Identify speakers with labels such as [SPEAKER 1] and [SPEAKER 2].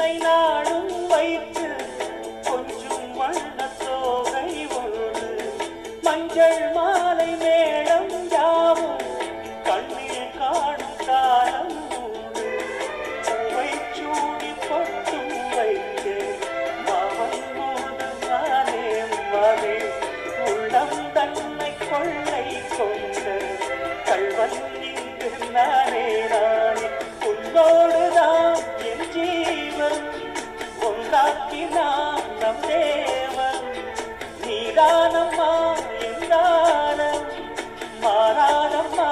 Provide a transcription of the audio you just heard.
[SPEAKER 1] என்னை நாடும் வைத்து கொஞ்சம் வண்ண தோகை ஒன்று மஞ்சள் மாலை மேடம் யாவும் கண்ணில் காணும் காலம் உண்டு பூவை சூடி பொட்டும் வைக்க மாமன் போது நானே மகே உள்ளம் தன்னை கொள்ளை கொண்ட கள்வன் இங்கு நானே நானே உன்னோடுதான் என் ஜீவன் ஒன்றாக்கினான் நம் தேவன் நீதானம்மா என்றானம் மாறாதம்மா